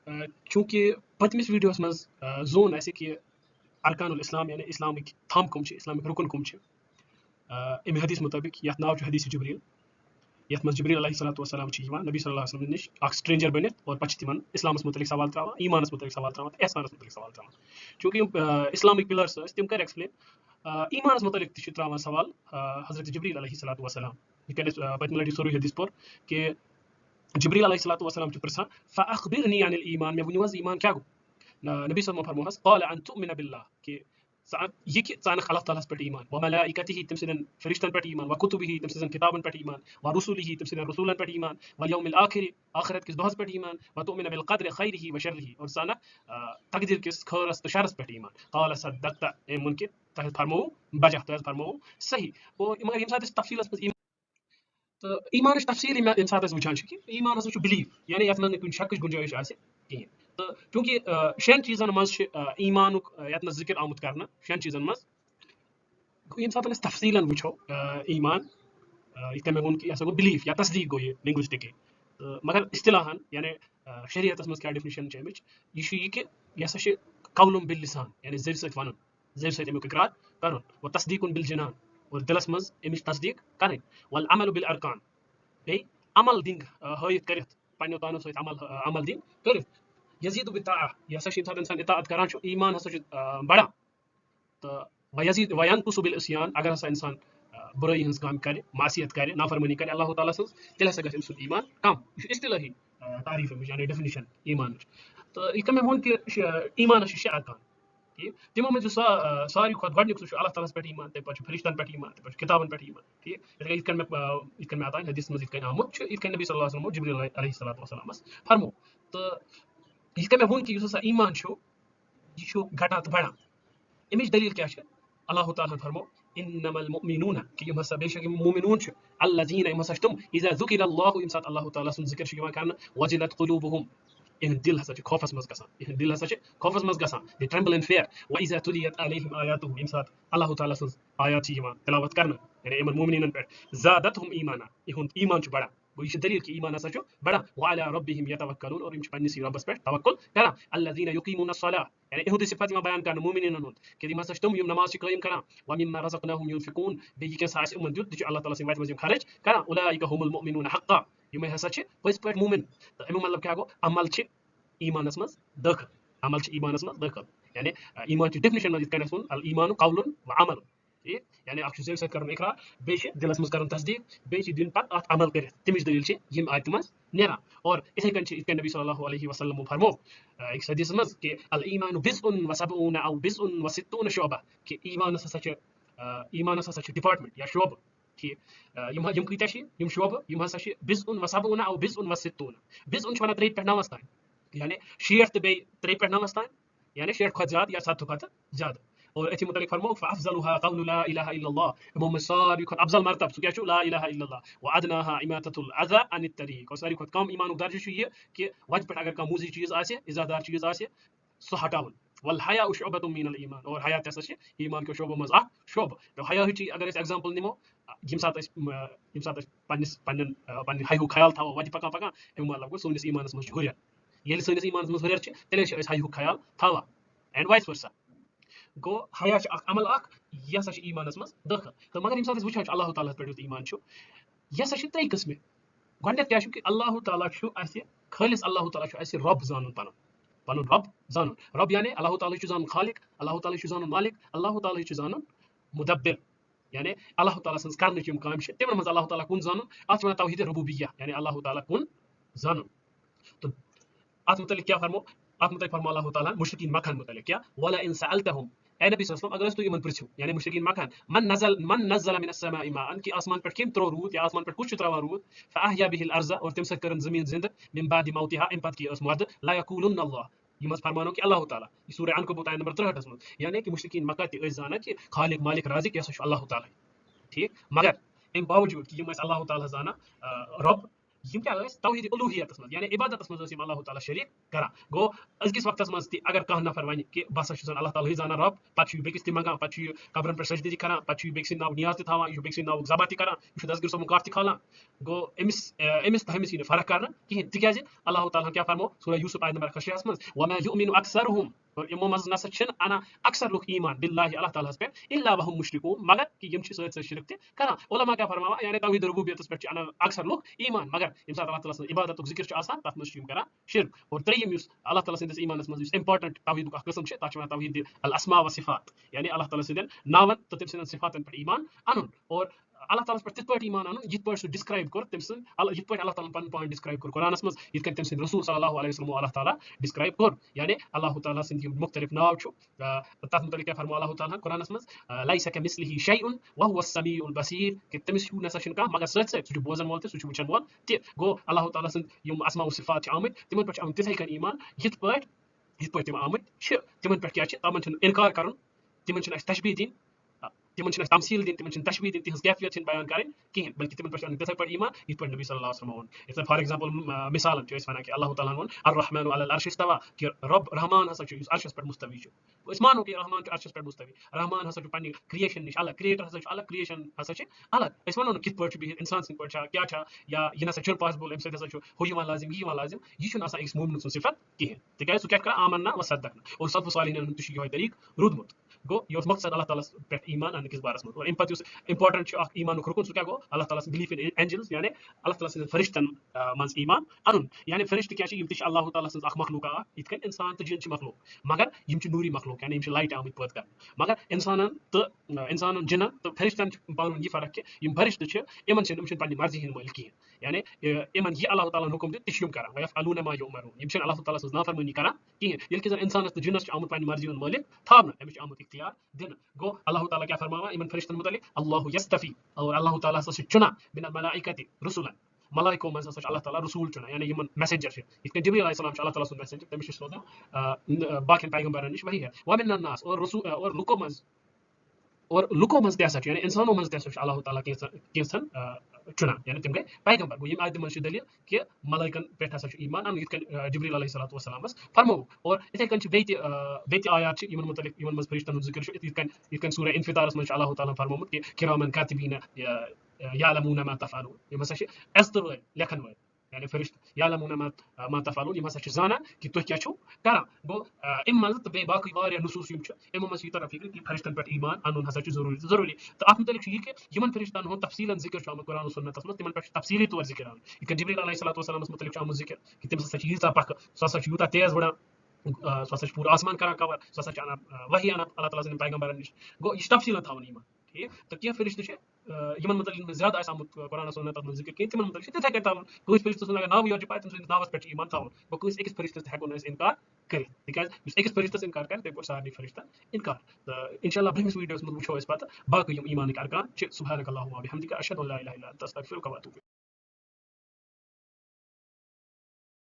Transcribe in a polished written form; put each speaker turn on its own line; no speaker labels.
चूंकि पतमिस वीडियोस मज जोन ऐसे कि अरकानुल इस्लाम यानी इस्लामिक थम कम इस्लामिक रुकन कम अमि हदीस मुताबिक यथ नाव हदीस जिब्रील यथ मज जिब्रील अलैहिस्सलाम नबी सल्लल्लाहु अलैहि वसल्लम निश स्ट्रेंजर बनित और पछ तिमन इस्लामस मुतलिक सवाल त्रावान ईमानस मुतलिक सवाल त्रावान एहसानस मुतलिक सवाल त्रावान चूंकि इस्लामिक पिलर्स तिम कर एक्सप्लेन ईमानस मुतलिक त्रावान सवाल हजरत जिब्रील अलैहिस्सलाम यह पतम लटि सोरु हदीस पोर कि जिब्रील अलैहिस्सलाम प्रसान फ़अख़बिरनी अनिल ईमान, मे वनियो ईमान क्या गो नबी सल्लल्लाहु अलैहि वसल्लम क़ाल अन तुमिन बिल्लाह कि ये कि अल्लाह ताला पे ईमान व मलाइकतिही तम से फरिश्तन पे ईमान व कुतुबिही तम से किताबन पे ईमान व रुसुलिही तम से रसूलन पे ईमान व यौमिल आखिर आखिरत किस दोहस पे ईमान व तुमिन बिल क़द्र खैरिही व शर्रिही और साना तकदीर किस खैरस तो शरस पे ईमान क़ाल सद्दक़ता ए मुनकिर तह फरमो बजह तह फरमो सही और मगर यम साथ तफसील तो ईमान तफसील यम साथ वुचान कि ईमान हसा बिलीव यानी यथ मन कुछ शक गुंजाइश कहें तो चूंकि शेन चीजन मज ईमान यथ जिक्र आमुत कर शेन चीजन मज यम साथ तफसीलन वो ईमान ये मे वोन कि यह बिलीफ या तस्दीक गो ये लिंग्विस्टिक मगर इस्तिलाहन यानी शरीयत मज क्या डेफिनेशन यह कि यह कौलुम बिल लिसान यानी जर सत वन जर सत अमुक इकरार कर व तस्दीक बिल जनान और दिलस मज अमिच तस्दीक कर वल अमल बिल अरकान बे अमल दिन हयत कर पन्नो तानो सत अमल दिन कर यजीद बित्ताअ यह साथ इंसान इताअत करान ईमान हसा बढ़ा तो वयजीद वयनकुसु बिल इस्यान अगर हसा इंसान बुराई हंस काम करे मासियत करे नाफरमानी करे अल्लाह ताला सज तेल हसा गस अमसुद ईमान कम यह इस्तिलाही तारीफ यानी डेफिनेशन ईमान तो यह मे वोन कि ईमान शे अरकान तिमो मे सारी खुद गडनुक सह अल्लाह ताला पे ईमान तम पे फरिश्तन पे ईमान तम पे किताबन पे ईमान ठीक इथ मे अतान हदीस मज इथ आमुत इथ नबी सल्लल्लाहु अलैहि वसल्लम जिब्रील अलैहिस्सलाम फरमो तो इथ मे वोन कि ईमान यह घटा तो बढ़ा अमिच दलील क्या अल्लाह ताला फरमो इन्नमल मुमिनून कि यम हसा बेशक मुमिनून अल्लज़ीना यम हसा तुम इज़ा ज़ुकिरल्लाहु यम साथ अल्लाह ताला सुन जिक्र यवान करना वजिलत क़ुलूबुहुम इन दिल हसा खौफस मज गसान इन दिल हसा खौफस मज गसान दे ट्रेम्बल इन फियर व इज़ा तुलियत अलैहिम आयातुहु यम साथ अल्लाह ताला सुन आयात यवान तिलावत करना यानी यमन मुमिनन पे ज़ादतहुम ईमाना इहुन ईमान बढ़ा वो ये दलील कि ईमान हसा बड़ा व अला रब्बिहिम यतवक्कलून और इम पन्निस रब्बस पे तवक्कुल करा अल्लज़ीना युकीमुन अस्सलाह यानी इहुद सिफात में बयान करना मुमिनन कि यम हसा तुम यम नमाज कायम करा व मिम्मा रज़क़नाहुम युनफिकून बे ये सास उमन दुत अल्लाह ताला से वाज खर्च करा उलाइका हुमुल मुमिनून हक्का यम हसा पस पे मुमिन तो अमु मतलब क्या गो अमल ईमानस मज दाखिल अमल ईमानस मज दाखिल यानी ईमान की डेफिनेशन मज इथ कन अल ईमान कौलुन व अमल ठीक यानी अख जेर सत कर इकरार बे दिलस मज कर तस्दीक बे दिन पे अत अमल कर तमिच दलील यम आयत मज नेरान और इथे कन इथ नबी सल्लल्लाहु अलैहि वसल्लम फरमो एक हदीस मज कि अल ईमान बिज़उन व सबऊन औ बिज़उन व सित्तून शुअबा कि ईमान हसा डिपार्टमेंट या शुअब ठीक यम कत यम शुअब यम हसा बिज़उन व सबऊन औ बिज़उन व सित्तून बिज़उन वन 3 पे 9 तान यानी 60 तो बे 3 पे 9 तान यानी 60 खत ज्यादा या 7 खत ज्यादा और अथि मुतलिक फरमो फअफज़लुहा क़ौलु ला इलाहा इल्लल्लाह इमाम सारी खत अफजल मरतब सु क्या ला इलाहा इल्लल्लाह व अदनाहा इमाततुल अज़ा अनित तरीक और सारी खत कम ईमान दर्ज ये कि वज पे अगर का मूजी चीज आसे इजादार चीज आसे सो हटावन वल हया शुअबतुम मिनल ईमान और हया तस ईमान के शोबो मज शोब तो हया ही अगर इस एग्जांपल निमो यम सात पन्न हायु ख्याल था वज पका पका एम मतलब गो सोनिस ईमानस मज हुरिया ये सोनिस ईमानस मज हुरिया तेल हायु ख्याल थावा एंड वाइस वर्सा गो हया अमल यह ईमानस मज दाखिल तो मगर यम वो अल्लाह ताला पे ईमान यह 3 किस्म गड क्या कि अल्लाह ताला खालिस अल्लाह ताला रब जान पन रब जान रब यानी अल्लाह ताला जान खालिक अल्लाह ताला जान मालिक अल्लाह ताला जान मुदब्बिर यानी अल्लाह ताला सन्स करने यम काम तमन मज अल्लाह ताला कुन जान अत वन तौहीद रुबूबिय्या यानी अल्लाह ताला कुन जान तो अत मुतलिक क्या फरमो अत मुतलिक फरमो अल्लाह ताला मुशरिकीन मक्का मुतलिक क्या वला इन सअलतहुम ए नबी सल्लल्लाहु अलैहि वसल्लम अगर तु यमन पृछु यानी मुशरिकीन मक्का मन नज़ल मिन अस्समाइ माअन कि आसमान पे किम त्रो रूद या आसमान पे कुछ त्रवा रूद फअहया बिहिल अर्ज़ और तम से करन जमीन जिंदा मिन बादि मौतिहा इन पद की उस मर्द ला यकूलुन अल्लाह ये मत फरमानो कि अल्लाह ताला ये सूरह अनकबूत आयत नंबर 63 में यानी कि मुशरिकीन मक्का ते जाना कि खालिक मालिक राज़िक यह अल्लाह ताला ठीक मगर इन बावजूद कि यम अल्लाह ताला जाना रब यम क्या तौहीद उलूहियतस मज यानी इबादतस मज अल्लाह ताला शरीक करान गो अजकिस वक्तस मज ति अगर कह नफर वन कि बस अल्लाह ताला ही जाना रब पत बेकिस ति मंगान पत कब्रन पर सजदी करान पत बेकिस नाव नियाज ति थावान बेकिस नाव ज़बा ति करान दसगिर सोम काट ति खालान गो एमिस एमिस तहमिस यी फर्क करना कहें तिकाज अल्लाह ताला क्या फरमो सूरह यूसुफ आयत नंबर 86 मज वमा युमिनु अक्सरुहुम और इमो मज नस अना अक्सर लोग ईमान बिल्लाहि अल्लाह ताला पे इल्ला वहुम मुशरिकून मगर कि यम छ सत शिरक ते करान उलमा क्या फरमावा यानी तौहीद रुबूबियतस पे अना अक्सर लोग ईमान मगर यम सात अल्लाह ताला इबादत जिक्र छ आसान तत मज करान शिरक और त्रेयम युस अल्लाह ताला सिंदस ईमानस मज इंपॉर्टेंट तौहीद का किस्म छ तच तौहीद अल अस्मा व सिफात यानी अल्लाह ताला सिंदन नावन तो तम सिंदन सिफातन पे ईमान अनुन और अल्लाह ताला पे तित पट ईमान अनु यित पट डिस्क्राइब कर तम सिन यित पट अल्लाह ताला पन पॉइंट डिस्क्राइब कर कुरानस मज यित कन तम सिन रसूल सल्लल्लाहु अलैहि वसल्लम अल्लाह ताला डिस्क्राइब कर यानी अल्लाह ताला सिन यम मुख्तलिफ नाव छु तत मुतलिक क्या फरमा अल्लाह ताला कुरानस मज लैसा कमिस्लिही शैउन व हुवा अस्समीउल बसीर कि तमिस हु नसा शिन का मगर सच सच सु बोजन वोल सु वचन वोल ते गो अल्लाह ताला सिन यम अस्मा व सिफात छ आमत तिमन पट आमत तिथै कन ईमान यित पट तिम आमत छ तिमन पट क्या छ तमन छ इनकार करन तिमन छ तशबीह दिन तिमन तमसील दिन तिमन तशबीह दिन तिहज कैफियत बयान करें कहें बल्कि तिमन पे तथे पे ईमान इत पे नबी सल्लल्लाहु अलैहि वसल्लम वन इतना फॉर एग्जांपल मिसाल वन कि अल्लाह ताला वन अर्रहमान अलल अर्श इस्तवा कि रब रहमान हसा छ अर्श पे मुस्तवी छ इस मानो कि रहमान छ अर्श पे मुस्तवी रहमान हसा छ पन्नी क्रिएशन निश अलग क्रिएटर हसा छ अलग क्रिएशन हसा छ अलग इस मानो कित पे भी इंसान सिन पे क्या छ या ये ना छ पॉसिबल एम से हसा छ हो यमा लाजिम ये मा लाजिम ये छ आसा एक मोमिन सिफत कहें तिकाय सु क्या कर आमन्ना व सद्दकना और सल्फ सालिहिन तुश यो तरीक रुदमुत गो यो मकसद अल्लाह ताला पे ईमान अन किस बारस में और इन पत इंपॉर्टेंट छ ईमान रुकन सु क्या गो अल्लाह ताला बिलीफ इन एंजल्स यानी अल्लाह ताला सिन फरिश्तन मंस ईमान अनुन यानी फरिश्त क्या छ यम तिश अल्लाह ताला सिन अख मखलूक इत कन इंसान तो जिन छ मखलूक मगर यम छ नूरी मखलूक यानी यम छ लाइट आमत पद कर मगर इंसानन तो इंसानन जिनन तो फरिश्तन पान ये फर्क के यम फरिश्त छ यमन छ पन्नी मर्जी हिन मालिक यानी यमन ये अल्लाह ताला हुकुम दे तिश यम करा वयफअलून मा युमरून यम छ अल्लाह ताला सिन नाफरमानी करा कि यल के इंसान तो जिनस छ आमत पन्नी मर्जी हिन मालिक थाबना एम छ आमत दिन गो अल्लाह ताला क्या फरमावा इमन फरिश्तन मुतल्लिक अल्लाह यस्तफी और अल्लाह ताला से चुना बिन मलाइकति रुसुलन मलाइको मन से अल्लाह ताला रसूल चुना यानी यमन मैसेंजर छ इतने जिब्रील अलैहि सलाम अल्लाह ताला सुन मैसेंजर तमिश सोदा बाकी पैगंबरन निश वही है व मिन नास और रसूल और लुको मज त्यासा यानी इंसानों मज त्यासा अल्लाह ताला केसन चुना यानी तिम गए पैगंबर गो यम आयत मन दलील कि मलाइकन पे हसा ईमान अन इतकन जिब्रील अलैहिस्सलातु वस्सलाम फरमो और इथे कन बेति आयात छ यमन मुतलिक यमन मज फरिश्तन जिक्र छ इतकन सूरह इनफितारस मन अल्लाह ताला फरमो कि किरामन कातिबीन यालमून मा तफअलून यम हसा अस्तर लेखन व यानी फरिश्त यालमून मा तफअलून यम हसा जाना कि तुह क्या छु करा गो इम मज त बे बाकी वारिया नुसूस यम छ इम मज तरफ फिक्र कि फरिश्तन पे ईमान अन हसा जरूरी तो अत मुतलिक ये कि यमन फरिश्तन हो तफसीलन जिक्र छ कुरान सुन्नत मज तिमन पे तफसीली तौर जिक्र आन कि जिब्रील अलैहिस्सलातु वस्सलाम मुतलिक छ जिक्र कि तिम हसा यीता पक ससा यूता तेज बड़ा ससा पूरा आसमान करा कवर ससा आना वही आना अल्लाह ताला सिन पैगंबरन निश गो ये तफसीलन थावन ईमान ठीक तो क्या फरिश्त छ यमन मतलब ज्यादा आसा कुरान सुन्नत में जिक्र कि तिमन मतलब तिथे करता कोई फरिश्त सुन अगर नाव योज पाए तुम नावस पे ईमान थावन गो कोई एक फरिश्त हेको न इनकार करे बिकॉज़ एक फरिश्त इनकार करे तो सारी फरिश्त इनकार तो इंशाल्लाह ब्रिंग्स वीडियोस में वुचो इस बात बाकी ईमान के अरकान सुभानक अल्लाहुम्मा व बिहम्दिका अशहदु अन ला इलाहा इल्ला अंत अस्तगफिरुका व अतूबु